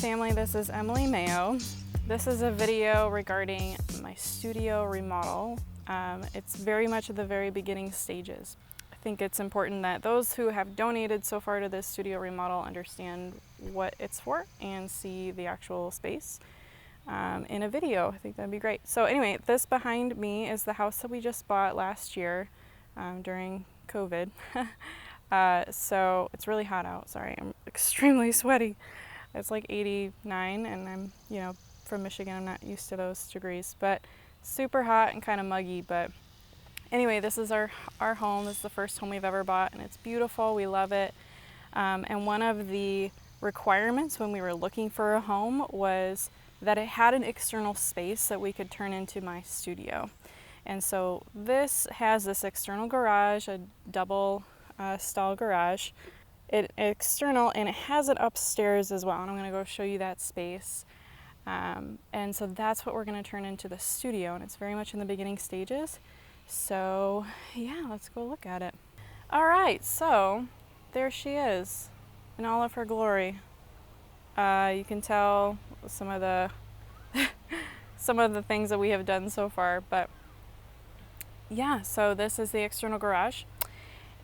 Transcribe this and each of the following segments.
family, this is Emily Mayo. This is a video regarding my studio remodel. It's very much at the very beginning stages. I think it's important that those who have donated so far to this studio remodel understand what it's for and see the actual space in a video. I think that'd be great. So anyway, this behind me is the house that we just bought last year during COVID. So it's really hot out. Sorry, I'm extremely sweaty. It's like 89 and I'm, from Michigan. I'm not used to those degrees, but super hot and kind of muggy. But anyway, this is our home. This is the first home we've ever bought and it's beautiful. We love it. And one of the requirements when we were looking for a home was that it had an external space that we could turn into my studio. And so this has this external garage, a double stall garage. It's external and it has it upstairs as well. And I'm going to go show you that space. And so that's what we're going to turn into the studio. And it's very much in the beginning stages. So yeah, let's go look at it. All right, so there she is in all of her glory. You can tell some of the things that we have done so far, but yeah, so this is the external garage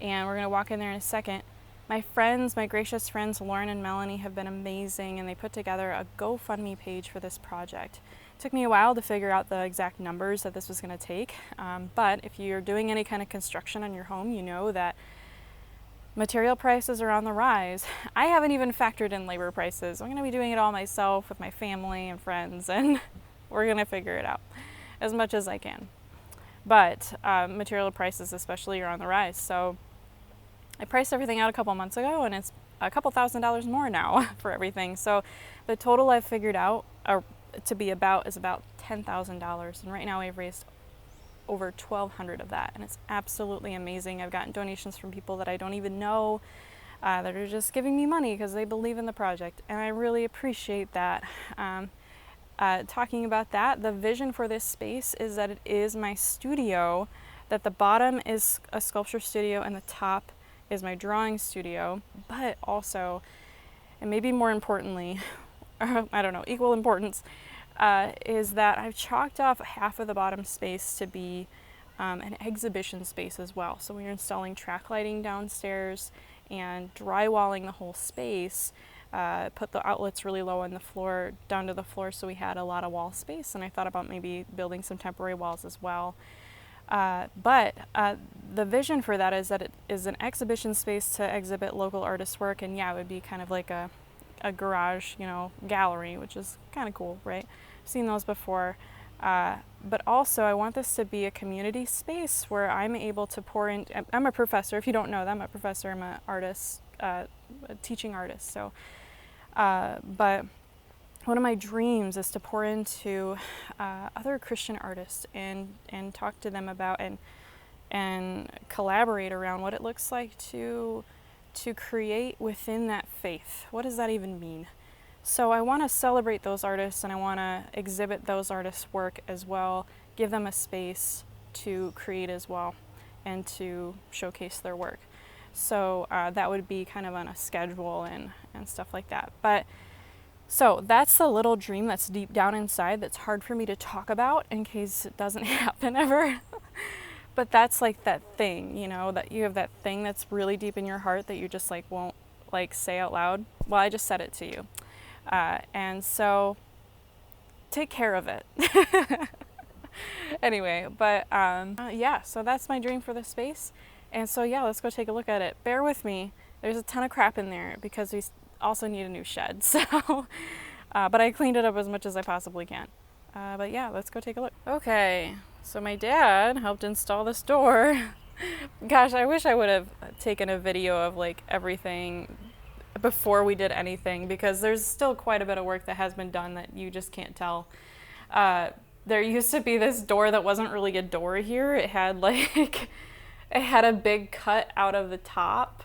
and we're going to walk in there in a second. My friends, my gracious friends, Lauren and Melanie, have been amazing and they put together a GoFundMe page for this project. It took me a while to figure out the exact numbers that this was going to take, but if you're doing any kind of construction on your home, you know that material prices are on the rise. I haven't even factored in labor prices. I'm going to be doing it all myself with my family and friends, and we're going to figure it out as much as I can. But material prices especially are on the rise. So I priced everything out a couple months ago and it's a couple $1,000s more now for everything. So the total I've figured out to be about is about $10,000. And right now we've raised over 1,200 of that. And it's absolutely amazing. I've gotten donations from people that I don't even know that are just giving me money because they believe in the project. And I really appreciate that. Talking about that, the vision for this space is that it is my studio, that the bottom is a sculpture studio and the top is my drawing studio, but also, and maybe more importantly, I don't know, equal importance, is that I've chalked off half of the bottom space to be an exhibition space as well. So we're installing track lighting downstairs and drywalling the whole space. Put the outlets really low on the floor, down to the floor, so we had a lot of wall space, and I thought about maybe building some temporary walls as well. But the vision for that is that it is an exhibition space to exhibit local artists' work, and yeah, it would be kind of like a garage, gallery, which is kind of cool, right? I've seen those before. But also I want this to be a community space where I'm able to pour in. I'm a professor. If you don't know that, I'm a professor. I'm an artist, a teaching artist. So, but one of my dreams is to pour into other Christian artists and talk to them about and collaborate around what it looks like to create within that faith. What does that even mean? So I want to celebrate those artists and I want to exhibit those artists' work as well, give them a space to create as well and to showcase their work. So that would be kind of on a schedule and stuff like that. But so that's the little dream that's deep down inside that's hard for me to talk about in case it doesn't happen ever. But that's like that thing, that you have that thing that's really deep in your heart that you just won't say out loud. Well, I just said it to you. And so take care of it. Anyway, but yeah, so that's my dream for the space. And so yeah, let's go take a look at it. Bear with me. There's a ton of crap in there because we also need a new shed. So, but I cleaned it up as much as I possibly can. But yeah, let's go take a look. Okay, so my dad helped install this door. Gosh, I wish I would have taken a video of everything before we did anything, because there's still quite a bit of work that has been done that you just can't tell. There used to be this door that wasn't really a door here. It had it had a big cut out of the top.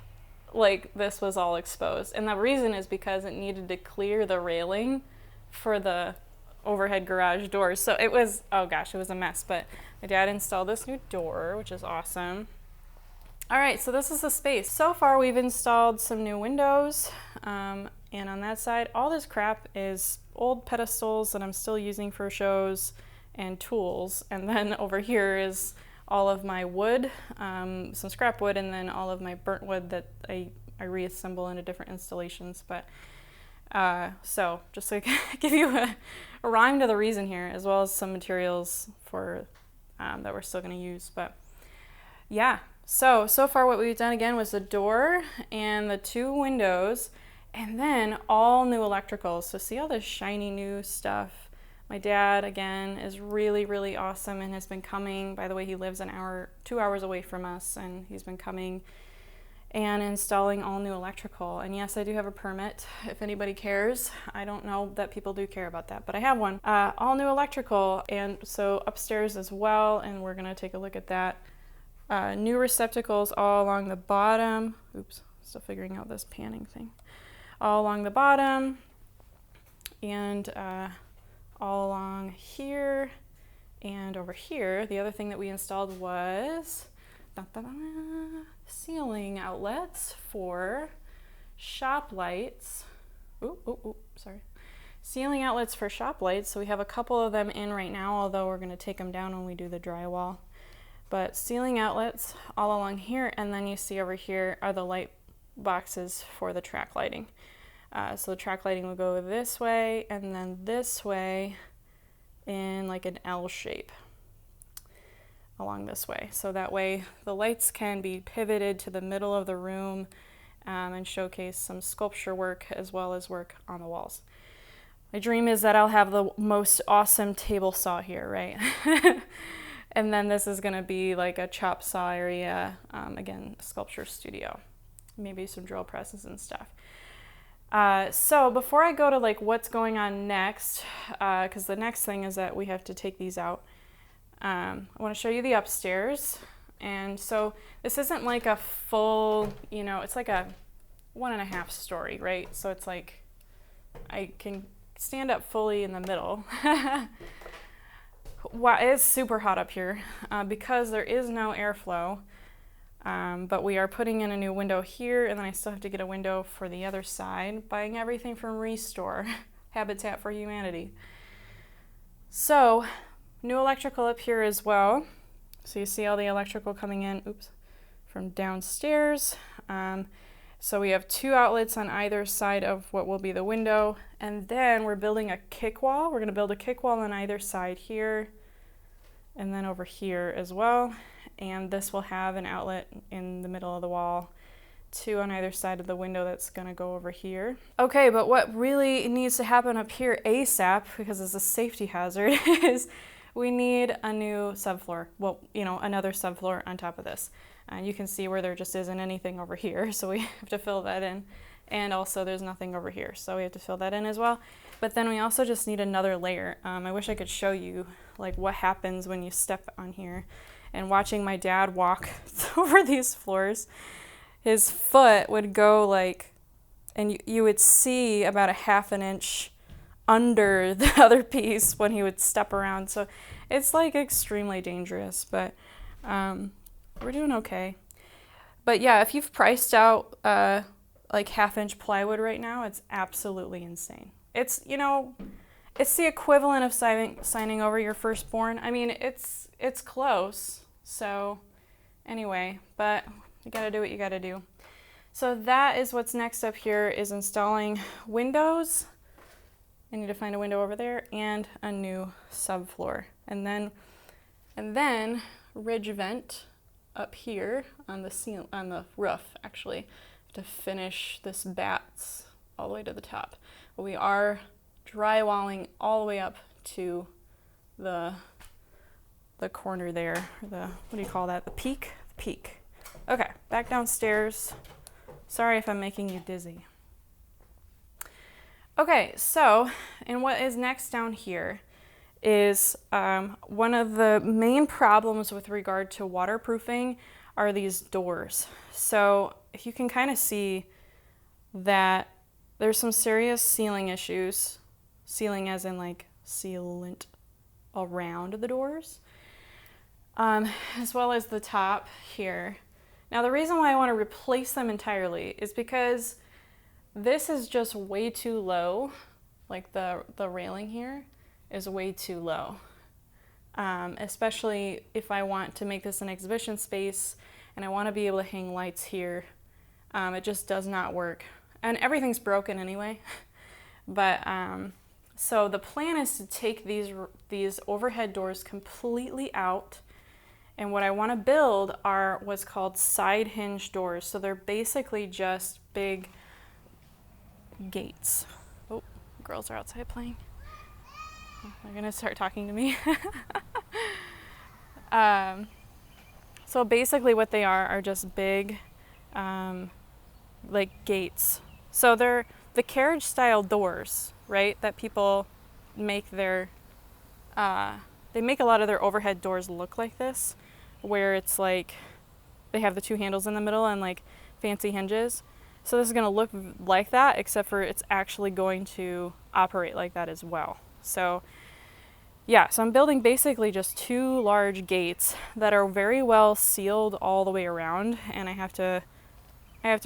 This was all exposed. And the reason is because it needed to clear the railing for the overhead garage doors. So it was, oh gosh, it was a mess. But my dad installed this new door, which is awesome. All right, so this is the space. So far we've installed some new windows And on that side, all this crap is old pedestals that I'm still using for shows and tools. And then over here is all of my wood, some scrap wood, and then all of my burnt wood that I reassemble into different installations. But so just to give you a rhyme to the reason here, as well as some materials for that we're still going to use. But yeah, so far what we've done again was the door and the 2 windows, and then all new electricals. So see all this shiny new stuff. My dad, again, is really, really awesome and has been coming. By the way, he lives 2 hours away from us, and he's been coming and installing all new electrical. And yes, I do have a permit, if anybody cares. I don't know that people do care about that, but I have one. All new electrical, and so upstairs as well, and we're gonna take a look at that. New receptacles all along the bottom. Oops, still figuring out this panning thing. All along the bottom, and all along here and over here. The other thing that we installed was ceiling outlets for shop lights. Sorry. Ceiling outlets for shop lights. So we have a couple of them in right now, although we're going to take them down when we do the drywall. But ceiling outlets all along here, and then you see over here are the light boxes for the track lighting. So the track lighting will go this way and then this way in like an L shape along this way. So that way the lights can be pivoted to the middle of the room and showcase some sculpture work as well as work on the walls. My dream is that I'll have the most awesome table saw here, right? And then this is gonna be like a chop saw area, again, sculpture studio, maybe some drill presses and stuff. So before I go to like what's going on next, because the next thing is that we have to take these out, I want to show you the upstairs. And so this isn't like a full, it's like a 1.5 story, right? So it's like I can stand up fully in the middle. Wow, it's super hot up here because there is no airflow. But we are putting in a new window here, and then I still have to get a window for the other side, buying everything from Restore, Habitat for Humanity. So, new electrical up here as well. So you see all the electrical coming in, from downstairs. So we have 2 outlets on either side of what will be the window, and then we're building a kick wall. We're going to build a kick wall on either side here, and then over here as well. And this will have an outlet in the middle of the wall, 2 on either side of the window that's gonna go over here. Okay, but what really needs to happen up here ASAP, because it's a safety hazard, is we need a new subfloor. Well, another subfloor on top of this. And you can see where there just isn't anything over here, so we have to fill that in. And also there's nothing over here, so we have to fill that in as well. But then we also just need another layer. I wish I could show you like what happens when you step on here. And watching my dad walk over these floors, his foot would go like, and you would see about a 1/2 inch under the other piece when he would step around. So it's like extremely dangerous, but we're doing okay. But yeah, if you've priced out like 1/2 inch plywood right now, it's absolutely insane. It's, it's the equivalent of signing over your firstborn. I mean, it's close. So anyway, but you gotta do what you gotta do. So that is what's next up here, is installing windows. I need to find a window over there and a new subfloor. And then ridge vent up here on the roof, actually, to finish this bats all the way to the top. But we are drywalling all the way up to the corner there, what do you call that? The peak? The peak. Okay, back downstairs. Sorry if I'm making you dizzy. Okay, so, and what is next down here is one of the main problems with regard to waterproofing are these doors. So if you can kind of see that there's some serious sealing issues, sealing as in like sealant around the doors, as well as the top here. Now the reason why I want to replace them entirely is because this is just way too low. Like the railing here is way too low. Especially if I want to make this an exhibition space and I want to be able to hang lights here. It just does not work. And everything's broken anyway. But so the plan is to take these overhead doors completely out. And what I want to build are what's called side hinge doors. So they're basically just big gates. Oh, girls are outside playing. They're gonna start talking to me. So basically what they are just big like gates. So they're the carriage style doors, right, that people make their they make a lot of their overhead doors look like this, where it's like they have the two handles in the middle and like fancy hinges. So this is going to look like that, except for it's actually going to operate like that as well. So yeah, so I'm building basically just two large gates that are very well sealed all the way around, and I have to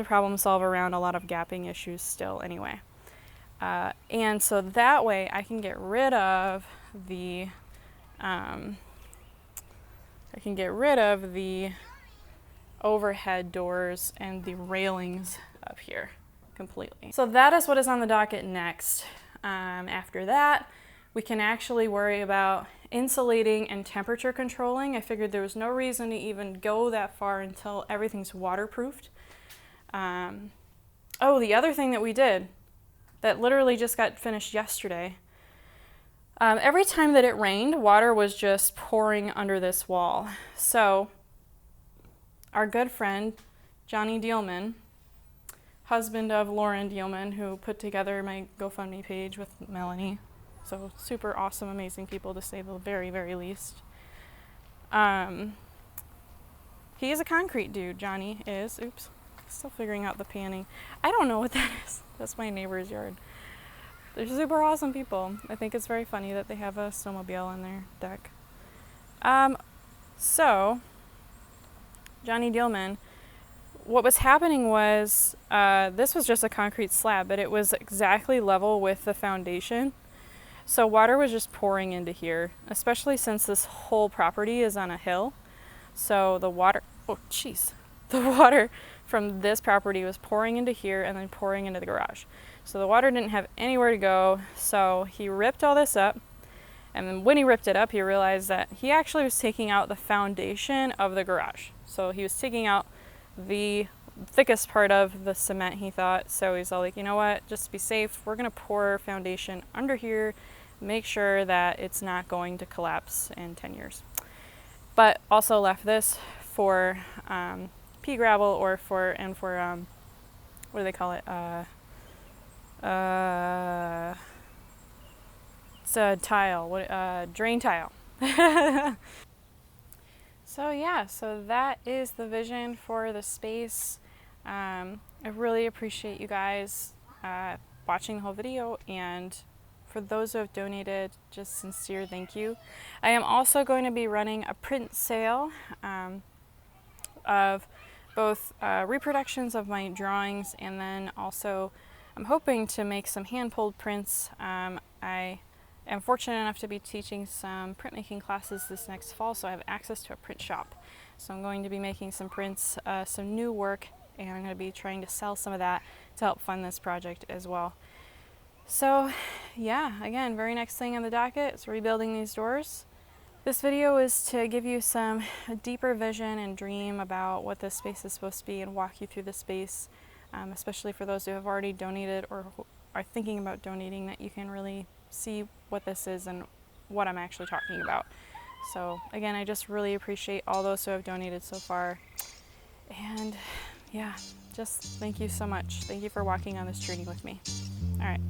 problem solve around a lot of gapping issues still anyway. And so that way I can get rid of the overhead doors and the railings up here completely. So that is what is on the docket next. After that, we can actually worry about insulating and temperature controlling. I figured there was no reason to even go that far until everything's waterproofed. Oh, the other thing that we did that literally just got finished yesterday. Every time that it rained, water was just pouring under this wall. So our good friend, Johnny Dealman, husband of Lauren Dealman, who put together my GoFundMe page with Melanie. So super awesome, amazing people to say the very, very least. He is a concrete dude, Johnny is. Oops, still figuring out the panning. I don't know what that is. That's my neighbor's yard. They're super awesome people. I think it's very funny that they have a snowmobile on their deck. So, Johnny Dealman, what was happening was, this was just a concrete slab, but it was exactly level with the foundation. So water was just pouring into here, especially since this whole property is on a hill. So the water from this property was pouring into here and then pouring into the garage. So the water didn't have anywhere to go, so he ripped all this up. And then when he ripped it up, he realized that he actually was taking out the foundation of the garage. So he was taking out the thickest part of the cement, he thought. So he's all like, you know what, just to be safe, we're gonna pour foundation under here, make sure that it's not going to collapse in 10 years. But also left this for pea gravel, or for what do they call it? It's a tile, drain tile. So yeah, so that is the vision for the space. I really appreciate you guys watching the whole video, and for those who have donated, just sincere thank you. I am also going to be running a print sale of both reproductions of my drawings, and then also I'm hoping to make some hand-pulled prints. I am fortunate enough to be teaching some printmaking classes this next fall, so I have access to a print shop. So I'm going to be making some prints, some new work, and I'm going to be trying to sell some of that to help fund this project as well. So yeah, again, very next thing on the docket is rebuilding these doors. This video is to give you a deeper vision and dream about what this space is supposed to be, and walk you through the space, especially for those who have already donated or who are thinking about donating, that you can really see what this is and what I'm actually talking about. So again, I just really appreciate all those who have donated so far. And yeah, just thank you so much. Thank you for walking on this journey with me. All right.